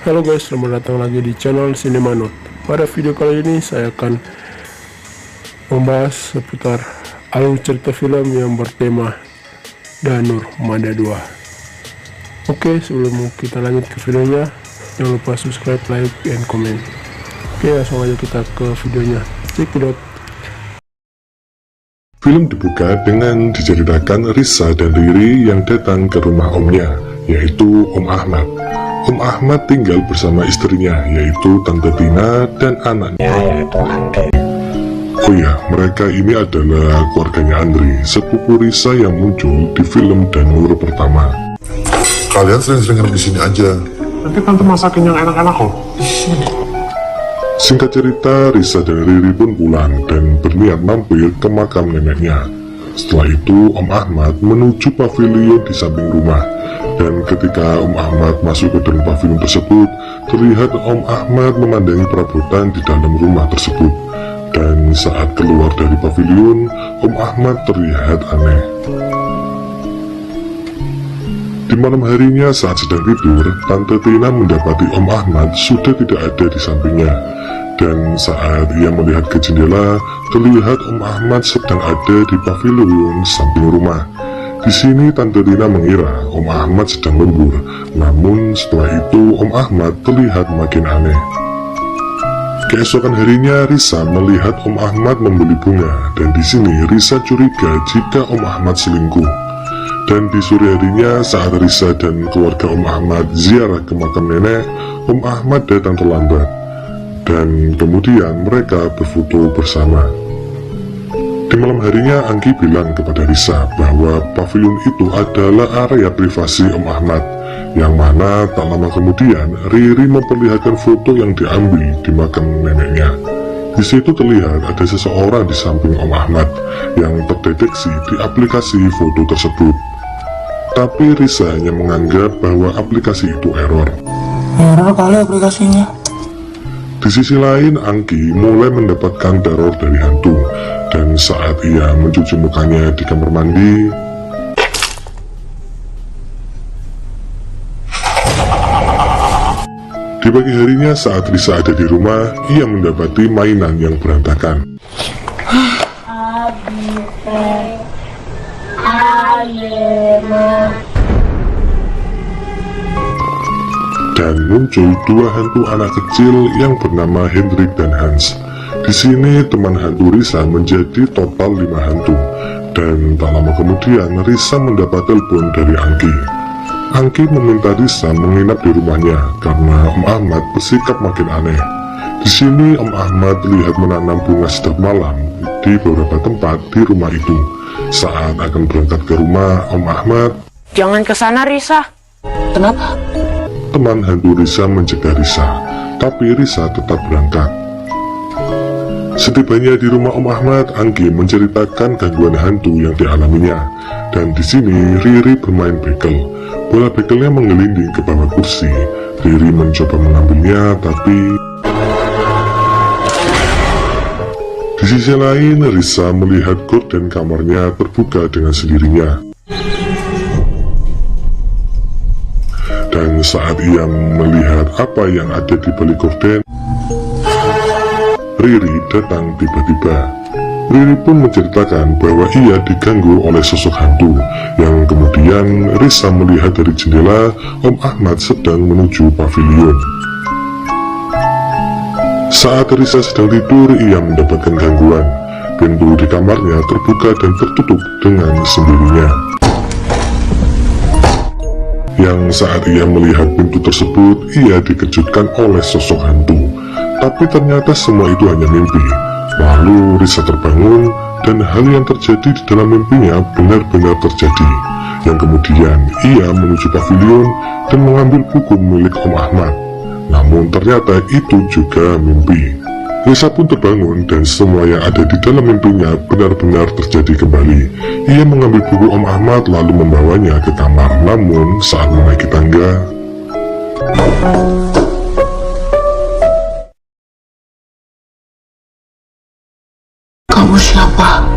Halo guys, selamat datang lagi di channel Cinemanut. Pada video kali ini saya akan membahas seputar alur cerita film yang bertema Danur Mada 2. Oke, sebelum kita lanjut ke videonya, jangan lupa subscribe, like, and comment. Oke, langsung aja kita ke videonya. Cekidot. Film dibuka dengan diceritakan Risa dan Riri yang datang ke rumah omnya, yaitu Om Ahmad. Om Ahmad tinggal bersama istrinya, yaitu Tante Tina dan anaknya, yaitu Andri. Oh ya, mereka ini adalah keluarganya Andri, sepupu Risa yang muncul di film Danur pertama. Kalian sering-sering di sini aja. Nanti tante masakin yang enak-enak kok. Singkat cerita, Risa dan Riri pun pulang dan berniat mampir ke makam neneknya. Setelah itu, Om Ahmad menuju pavilion di samping rumah. Dan ketika Om Ahmad masuk ke dalam pavilion tersebut, terlihat Om Ahmad memandangi perabotan di dalam rumah tersebut. Dan saat keluar dari pavilion, Om Ahmad terlihat aneh. Di malam harinya saat sedang tidur, Tante Tina mendapati Om Ahmad sudah tidak ada di sampingnya. Dan saat ia melihat ke jendela, terlihat Om Ahmad sedang ada di pavilion samping rumah. Di sini Tante Tina mengira Om Ahmad sedang lembur, namun setelah itu Om Ahmad terlihat makin aneh. Keesokan harinya Risa melihat Om Ahmad membeli bunga, dan di sini Risa curiga jika Om Ahmad selingkuh. Dan di sore harinya saat Risa dan keluarga Om Ahmad ziarah ke makam nenek, Om Ahmad datang terlambat. Dan kemudian mereka berfoto bersama. Di malam harinya Anggi bilang kepada Risa bahwa pavilion itu adalah area privasi Om Ahmad, yang mana tak lama kemudian Riri memperlihatkan foto yang diambil di makam neneknya. Di situ terlihat ada seseorang di samping Om Ahmad yang terdeteksi di aplikasi foto tersebut. Tapi Risa hanya menganggap bahwa aplikasi itu error. Error kali aplikasinya. Di sisi lain, Anggi mulai mendapatkan teror dari hantu. Dan saat ia mencuci mukanya di kamar mandi, di pagi harinya saat Risa ada di rumah, ia mendapati mainan yang berantakan. Dan muncul dua hantu anak kecil yang bernama Hendrik dan Hans. Di sini teman hantu Risa menjadi total 5 hantu. Dan tak lama kemudian Risa mendapat telepon dari Anggi. Anggi meminta Risa menginap di rumahnya karena Om Ahmad bersikap makin aneh. Di sini Om Ahmad terlihat menanam bunga setiap malam di beberapa tempat di rumah itu. Saat akan berangkat ke rumah Om Ahmad, Jangan ke sana, Risa. Kenapa? teman hantu Risa mencegah Risa, tapi Risa tetap berangkat. Setibanya di rumah Om Ahmad, Anggi menceritakan gangguan hantu yang dialaminya. Dan di sini Riri bermain bekel. Bola bekelnya menggelinding ke bawah kursi. Riri mencoba mengambilnya, tapi di sisi lain Risa melihat gorden kamarnya terbuka dengan sendirinya. Dan saat ia melihat apa yang ada di balik gorden, Riri datang tiba-tiba. Riri pun menceritakan bahwa ia diganggu oleh sosok hantu, yang kemudian Risa melihat dari jendela Om Ahmad sedang menuju pavilion. Saat Risa sedang tidur, ia mendapatkan gangguan. Pintu di kamarnya terbuka dan tertutup dengan sendirinya. Yang saat ia melihat pintu tersebut, ia dikejutkan oleh sosok hantu. Tapi ternyata semua itu hanya mimpi. Lalu Risa terbangun dan hal yang terjadi di dalam mimpinya benar-benar terjadi. Yang kemudian ia menuju pavilion dan mengambil buku milik Om Ahmad. Namun ternyata itu juga mimpi. Risa pun terbangun dan semua yang ada di dalam mimpinya benar-benar terjadi kembali. Ia mengambil buku Om Ahmad lalu membawanya ke kamar. Namun saat menaiki tangga, Kamu siapa?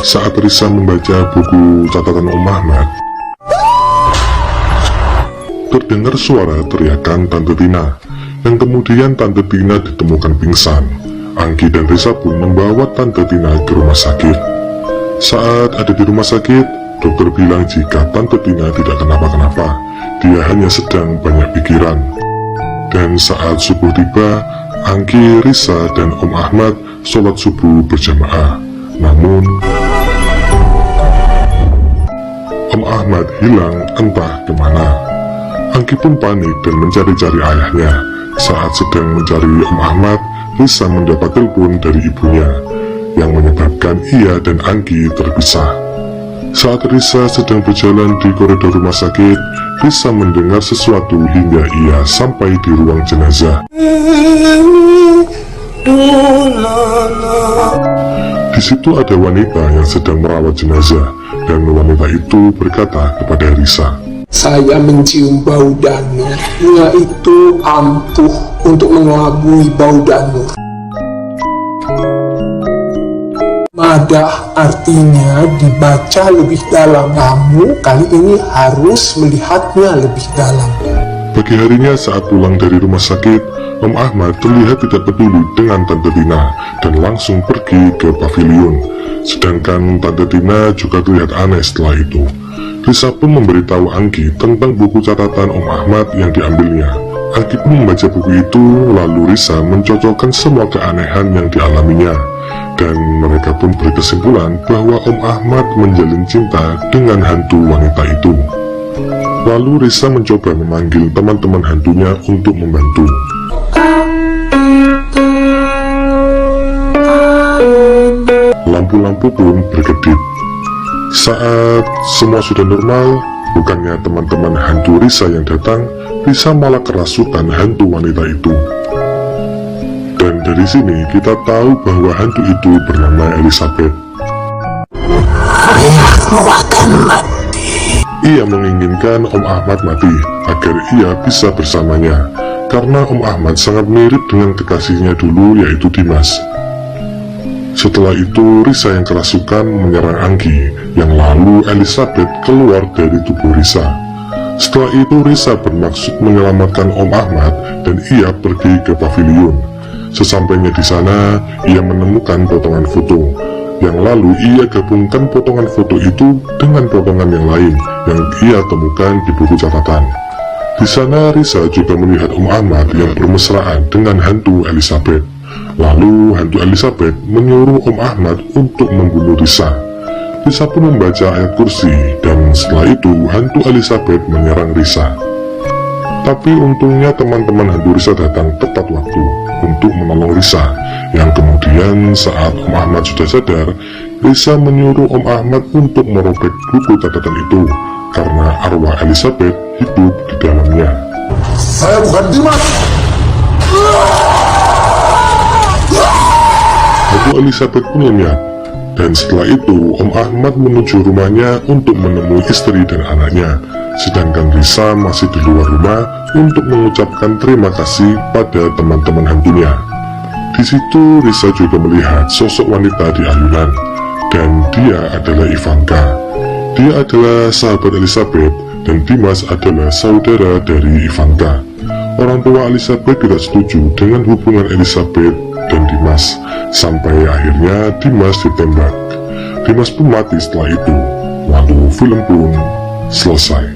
saat Risa membaca buku catatan Om Ahmad, terdengar suara teriakan Tante Tina, yang kemudian Tante Tina ditemukan pingsan. Anggi dan Risa pun membawa Tante Tina ke rumah sakit. Saat ada di rumah sakit, dokter bilang jika Tante Tina tidak kenapa-kenapa, dia hanya sedang banyak pikiran. Dan saat subuh tiba, Anggi, Risa, dan Om Ahmad sholat subuh berjamaah. Namun, Om Ahmad hilang entah kemana. Anggi pun panik dan mencari-cari ayahnya. Saat sedang mencari Om Ahmad, Risa mendapat telepon dari ibunya, yang menyebabkan ia dan Anggi terpisah. Saat Risa sedang berjalan di koridor rumah sakit, Risa mendengar sesuatu hingga ia sampai di ruang jenazah. Di situ ada wanita yang sedang merawat jenazah, dan wanita itu berkata kepada Risa, "Saya mencium bau danur, yaitu ampuh untuk mengelabui bau danur. Madah artinya dibaca lebih dalam, kamu kali ini harus melihatnya lebih dalam." Pagi harinya saat pulang dari rumah sakit, Om Ahmad terlihat tidak peduli dengan Tante Tina dan langsung pergi ke pavilion. Sedangkan Tante Tina juga terlihat aneh setelah itu. Risa pun memberitahu Anggi tentang buku catatan Om Ahmad yang diambilnya. Anggi pun membaca buku itu, lalu Risa mencocokkan semua keanehan yang dialaminya. Dan mereka pun berkesimpulan bahwa Om Ahmad menjalin cinta dengan hantu wanita itu. Lalu Risa mencoba memanggil teman-teman hantunya untuk membantu. Lampu-lampu pun berkedip. Saat semua sudah normal, bukannya teman-teman hantu Risa yang datang, Risa malah kerasukan hantu wanita itu. Dan dari sini kita tahu bahwa hantu itu bernama Elizabeth. Ia menginginkan Om Ahmad mati agar ia bisa bersamanya, karena Om Ahmad sangat mirip dengan kekasihnya dulu, yaitu Dimas. Setelah itu Risa yang kerasukan menyerang Anggi, yang lalu Elizabeth keluar dari tubuh Risa. Setelah itu Risa bermaksud menyelamatkan Om Ahmad dan ia pergi ke pavilion. Sesampainya di sana, ia menemukan potongan foto, yang lalu ia gabungkan potongan foto itu dengan potongan yang lain yang ia temukan di buku catatan. Di sana Risa juga melihat Om Ahmad yang bermesraan dengan hantu Elizabeth. Lalu hantu Elizabeth menyuruh Om Ahmad untuk membunuh Risa. Risa pun membaca ayat kursi, dan setelah itu hantu Elizabeth menyerang Risa. Tapi untungnya teman-teman hantu Risa datang tepat waktu untuk menolong Risa, yang kemudian saat Om Ahmad sudah sadar, Risa menyuruh Om Ahmad untuk merobek buku catatan itu, karena arwah Elizabeth hidup di dalamnya. Saya bukan Dimas. Hantu Elizabeth pun lenyap, dan setelah itu Om Ahmad menuju rumahnya untuk menemui istri dan anaknya, sedangkan Risa masih di luar rumah untuk mengucapkan terima kasih pada teman-teman hantunya. Di situ Risa juga melihat sosok wanita di ayunan, dan dia adalah Ivanka. Dia adalah sahabat Elizabeth, dan Dimas adalah saudara dari Ivanka. Orang tua Elizabeth tidak setuju dengan hubungan Elizabeth dan Dimas, sampai akhirnya Dimas ditembak. Dimas pun mati setelah itu. Lalu film pun selesai.